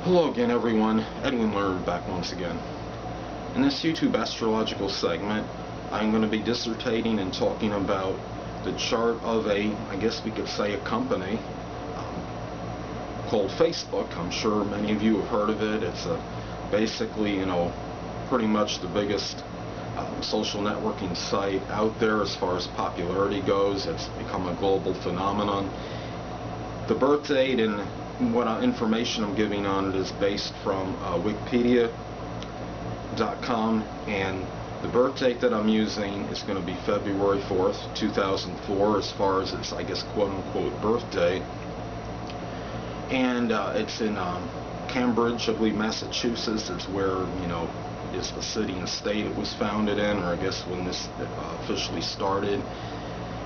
Hello again everyone, Edwin Learn back once again. In this YouTube astrological segment, I'm going to be dissertating and talking about the chart of I guess we could say a company called Facebook. I'm sure many of you have heard of it. It's basically, pretty much the biggest social networking site out there as far as popularity goes. It's become a global phenomenon. The birth date and what information I'm giving on it is based from Wikipedia.com, and the birth date that I'm using is going to be February 4th, 2004, as far as its, I guess, quote-unquote birthday. And it's in Cambridge, I believe, Massachusetts. It's where, is the city and state it was founded in, or I guess when this officially started.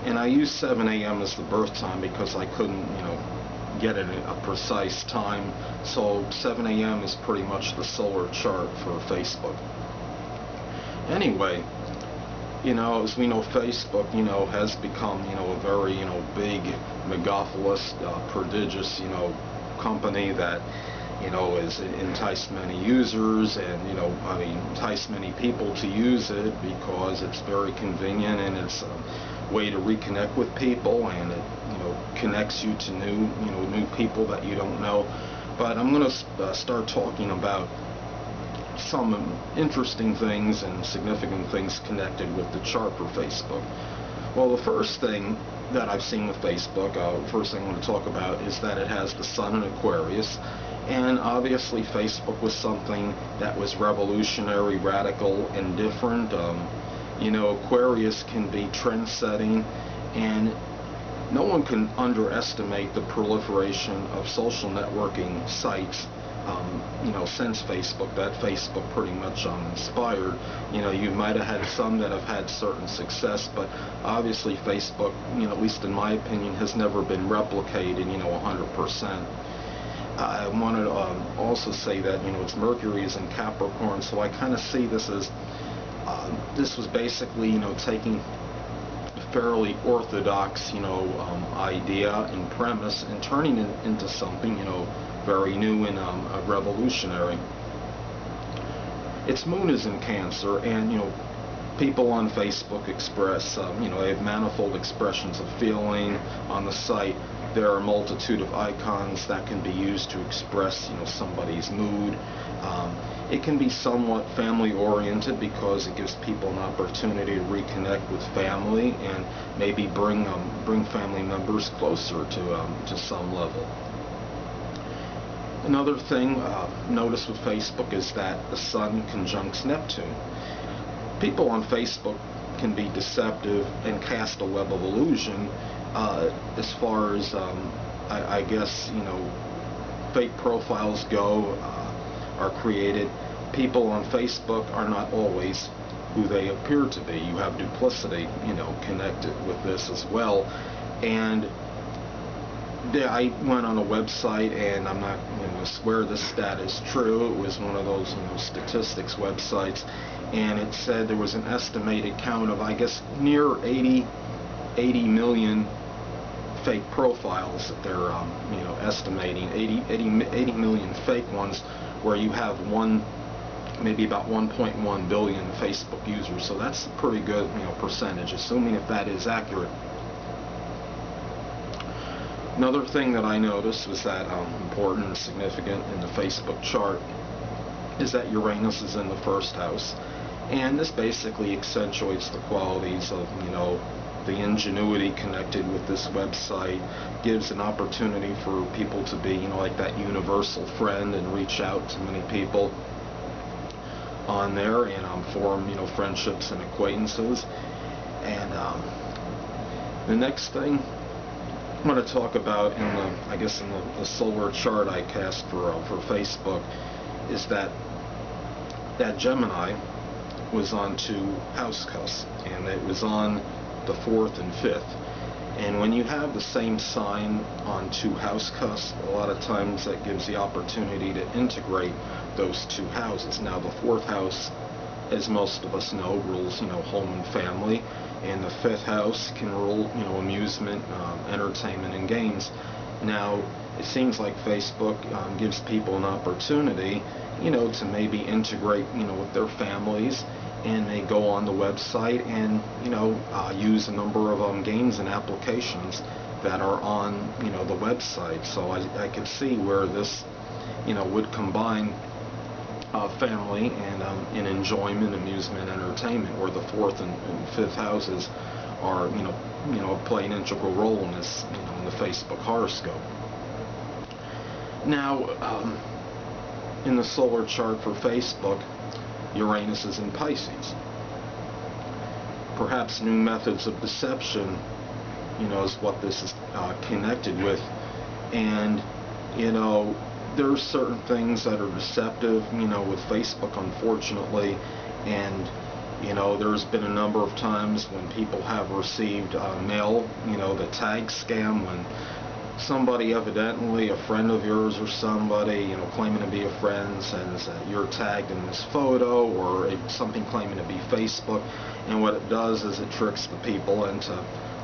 And I used 7 a.m. as the birth time because I couldn't, get it at a precise time. So 7 a.m. is pretty much the solar chart for Facebook. Anyway, as we know, Facebook, has become, a very, big, megaphilous, prodigious, company that, has enticed many users and, enticed many people to use it because it's very convenient and it's a way to reconnect with people, and it, connects you to new people that you don't know. But I'm going to start talking about some interesting things and significant things connected with the chart for Facebook. Well, the first thing that I've seen with Facebook, first thing I want to talk about, is that it has the Sun in Aquarius. And obviously Facebook was something that was revolutionary, radical, and different. Aquarius can be trend-setting, and no one can underestimate the proliferation of social networking sites, since Facebook, that Facebook pretty much inspired. You might have had some that have had certain success, but obviously Facebook, at least in my opinion, has never been replicated, 100%. I wanted to also say that, it's Mercury is in Capricorn, so I kind of see this as, this was basically, taking a fairly orthodox, idea and premise and turning it into something, very new and revolutionary. Its moon is in Cancer, and, people on Facebook express, they have manifold expressions of feeling on the site. There are a multitude of icons that can be used to express, somebody's mood. It can be somewhat family-oriented because it gives people an opportunity to reconnect with family and maybe bring family members closer to some level. Another thing notice with Facebook is that the Sun conjuncts Neptune. People on Facebook can be deceptive and cast a web of illusion as far as I guess fake profiles go, are created. People on Facebook are not always who they appear to be. You have duplicity, connected with this as well. And I went on a website, and I'm not going to swear this stat is true. It was one of those, statistics websites, and it said there was an estimated count of, I guess, near 80 million fake profiles that they're, estimating, 80 million fake ones, where you have maybe about 1.1 billion Facebook users. So that's a pretty good, percentage, assuming if that is accurate. Another thing that I noticed was that important and significant in the Facebook chart is that Uranus is in the first house, and this basically accentuates the qualities of, the ingenuity connected with this website, gives an opportunity for people to be, like that universal friend and reach out to many people on there and form, friendships and acquaintances. And the next thing I'm going to talk about in the solar chart I cast for Facebook is that Gemini was on 2 house cusps, and it was on the 4th and 5th. And when you have the same sign on 2 house cusps, a lot of times that gives the opportunity to integrate those 2 houses. Now the 4th house, as most of us know, rules, home and family, and the 5th house can rule, amusement, entertainment, and games. Now, it seems like Facebook gives people an opportunity, to maybe integrate, with their families, and they go on the website and, use a number of games and applications that are on, the website. So I could see where this, would combine family and enjoyment, amusement, entertainment, where the fourth and fifth houses are, play an integral role in this, in the Facebook horoscope. Now, in the solar chart for Facebook, Uranus is in Pisces. Perhaps new methods of deception, is what this is connected with. And, there's certain things that are deceptive, with Facebook, unfortunately. And, there's been a number of times when people have received mail, the tag scam, when somebody, evidently a friend of yours or somebody, claiming to be a friend, says that you're tagged in this photo, or something claiming to be Facebook, and what it does is it tricks the people into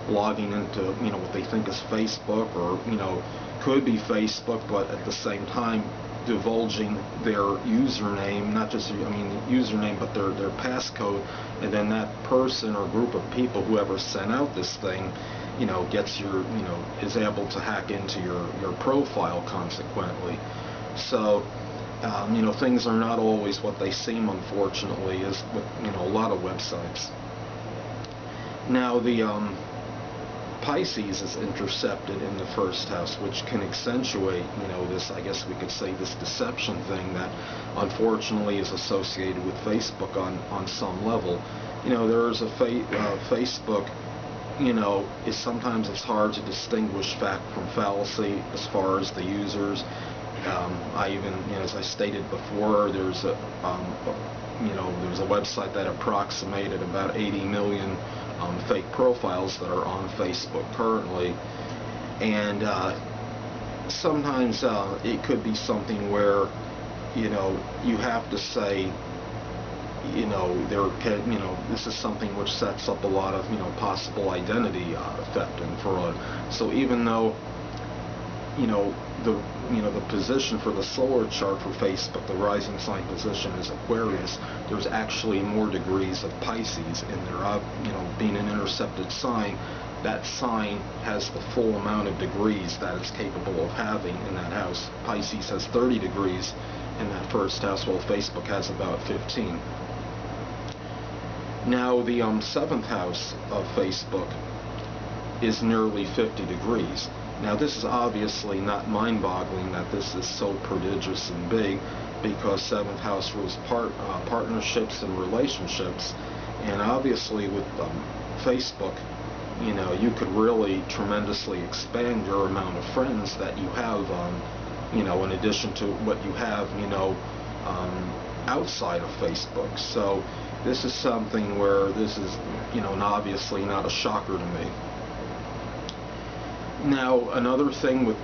logging into, what they think is Facebook, or, could be Facebook, but at the same time divulging their username, not just, username, but their passcode, and then that person or group of people, whoever sent out this thing, gets your, is able to hack into your profile consequently. So, things are not always what they seem, unfortunately, as with, a lot of websites. Now, the Pisces is intercepted in the first house, which can accentuate, this, I guess we could say, this deception thing that unfortunately is associated with Facebook on some level. There's a Facebook, sometimes it's hard to distinguish fact from fallacy as far as the users. I even, as I stated before, there's a website that approximated about 80 million fake profiles that are on Facebook currently, and sometimes it could be something where, you have to say, this is something which sets up a lot of, possible identity theft and fraud. So even though, the position for the solar chart for Facebook, the rising sign position is Aquarius, there's actually more degrees of Pisces in there. Being an intercepted sign, that sign has the full amount of degrees that it's capable of having in that house. Pisces has 30 degrees in that first house, while Facebook has about 15. Now, the 7th house of Facebook is nearly 50 degrees. Now, this is obviously not mind-boggling that this is so prodigious and big, because 7th house rules partnerships and relationships, and obviously with Facebook, you could really tremendously expand your amount of friends that you have, in addition to what you have, outside of Facebook. So this is something where this is, obviously not a shocker to me. Now, another thing with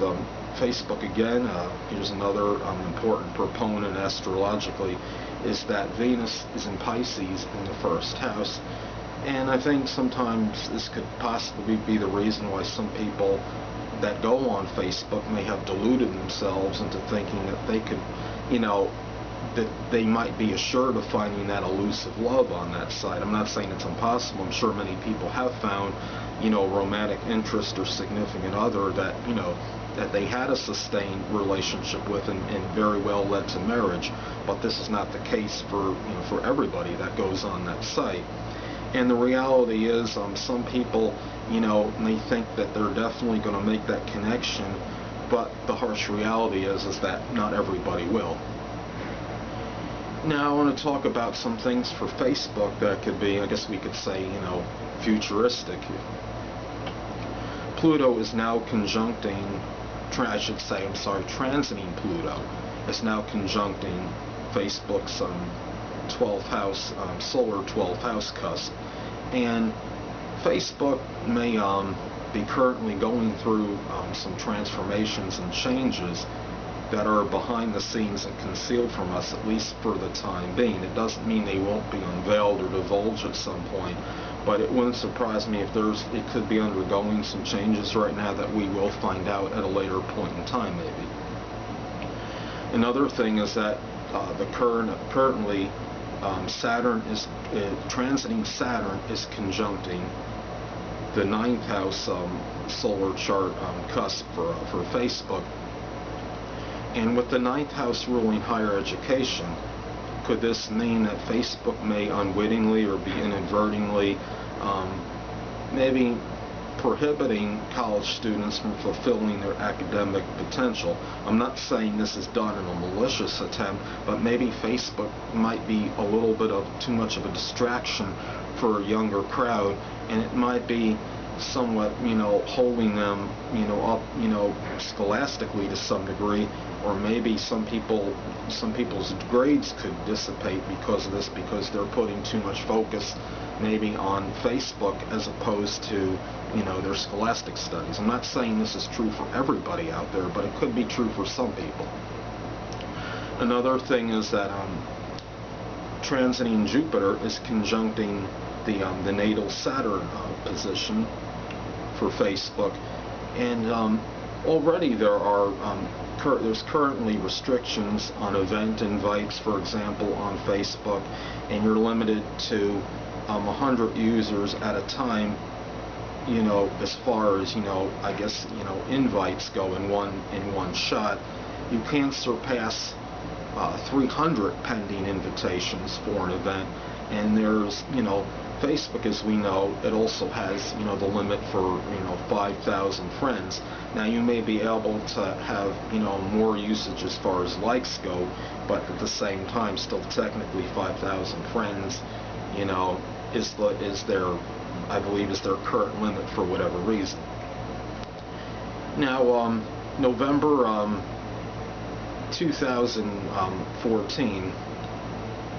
Facebook, again, here's another important proponent astrologically, is that Venus is in Pisces in the first house. And I think sometimes this could possibly be the reason why some people that go on Facebook may have deluded themselves into thinking that they could, that they might be assured of finding that elusive love on that site. I'm not saying it's impossible. I'm sure many people have found, romantic interest or significant other that, that they had a sustained relationship with and very well led to marriage. But this is not the case for, for everybody that goes on that site. And the reality is, some people, may think that they're definitely going to make that connection, but the harsh reality is that not everybody will. Now, I want to talk about some things for Facebook that could be, I guess we could say, futuristic. Pluto is now conjuncting, transiting Pluto is now conjuncting Facebook's 12th house, solar 12th house cusp. And Facebook may be currently going through some transformations and changes that are behind the scenes and concealed from us, at least for the time being. It doesn't mean they won't be unveiled or divulged at some point, but it wouldn't surprise me if it could be undergoing some changes right now that we will find out at a later point in time, maybe. Another thing is that currently Saturn is transiting Saturn is conjuncting the ninth house solar chart cusp for Facebook. And with the ninth house ruling higher education, could this mean that Facebook may unwittingly or be inadvertently maybe prohibiting college students from fulfilling their academic potential? I'm not saying this is done in a malicious attempt, but maybe Facebook might be a little bit of too much of a distraction for a younger crowd, and it might be somewhat, holding them, up, scholastically to some degree, or maybe some people's grades could dissipate because of this, because they're putting too much focus maybe on Facebook as opposed to, their scholastic studies. I'm not saying this is true for everybody out there, but it could be true for some people. Another thing is that transiting Jupiter is conjuncting the natal Saturn position for Facebook, and already there's currently restrictions on event invites, for example, on Facebook, and you're limited to 100 users at a time, as far as, I guess, invites go in one shot. You can't surpass 300 pending invitations for an event, and there's, Facebook, as we know, it also has, the limit for, 5,000 friends. Now, you may be able to have, more usage as far as likes go, but at the same time, still technically 5,000 friends, I believe is their current limit for whatever reason. Now, November 2014,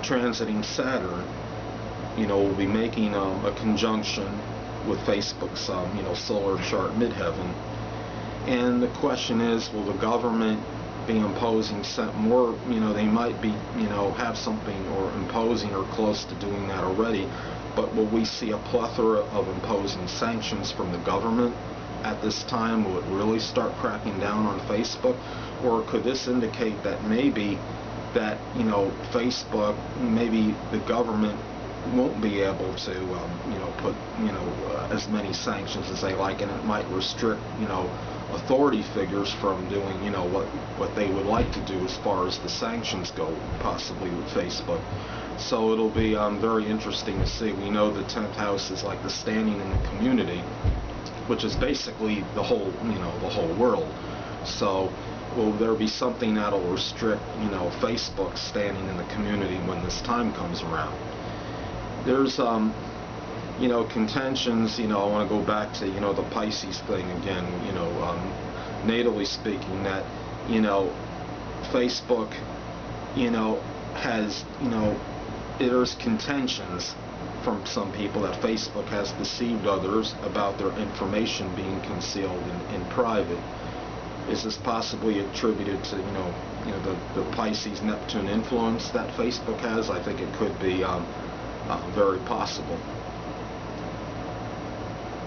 transiting Saturn, will be making a conjunction with Facebook's, solar chart midheaven. And the question is, will the government be imposing more, they might be, have something or imposing or close to doing that already, but will we see a plethora of imposing sanctions from the government at this time? Will it really start cracking down on Facebook? Or could this indicate that maybe that, Facebook, maybe the government won't be able to, put, as many sanctions as they like, and it might restrict, authority figures from doing, what they would like to do as far as the sanctions go, possibly with Facebook. So it'll be very interesting to see. We know the 10th house is like the standing in the community, which is basically the whole, the whole world. So will there be something that'll restrict, Facebook standing in the community when this time comes around? There's, contentions, I want to go back to, the Pisces thing again, natally speaking, that, Facebook, has, there's contentions from some people that Facebook has deceived others about their information being concealed in private. Is this possibly attributed to, the Pisces Neptune influence that Facebook has? I think it could be very possible.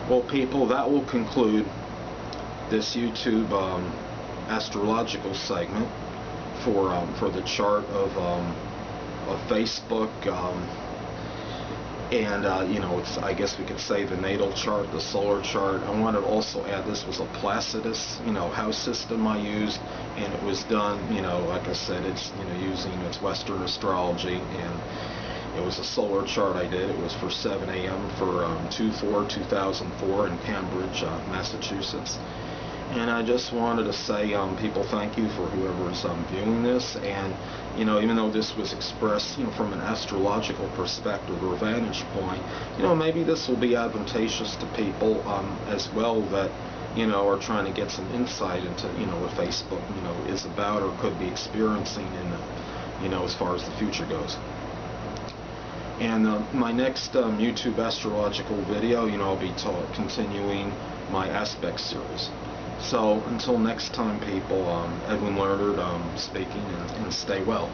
Well, people, that will conclude this YouTube astrological segment for the chart of Facebook, and it's, I guess we could say, the natal chart, the solar chart. I wanted to also add this was a Placidus, house system I used, and it was done, like I said, it's, using its Western astrology, and it was a solar chart I did. It was for 7 a.m. for 2/4/2004 in Cambridge, Massachusetts. And I just wanted to say, people, thank you for whoever's viewing this. And, even though this was expressed, from an astrological perspective or vantage point, maybe this will be advantageous to people as well that, are trying to get some insight into, what Facebook, is about or could be experiencing in, as far as the future goes. And my next YouTube astrological video, I'll be continuing my aspect series. So until next time, people, Edwin Leonard speaking, and stay well.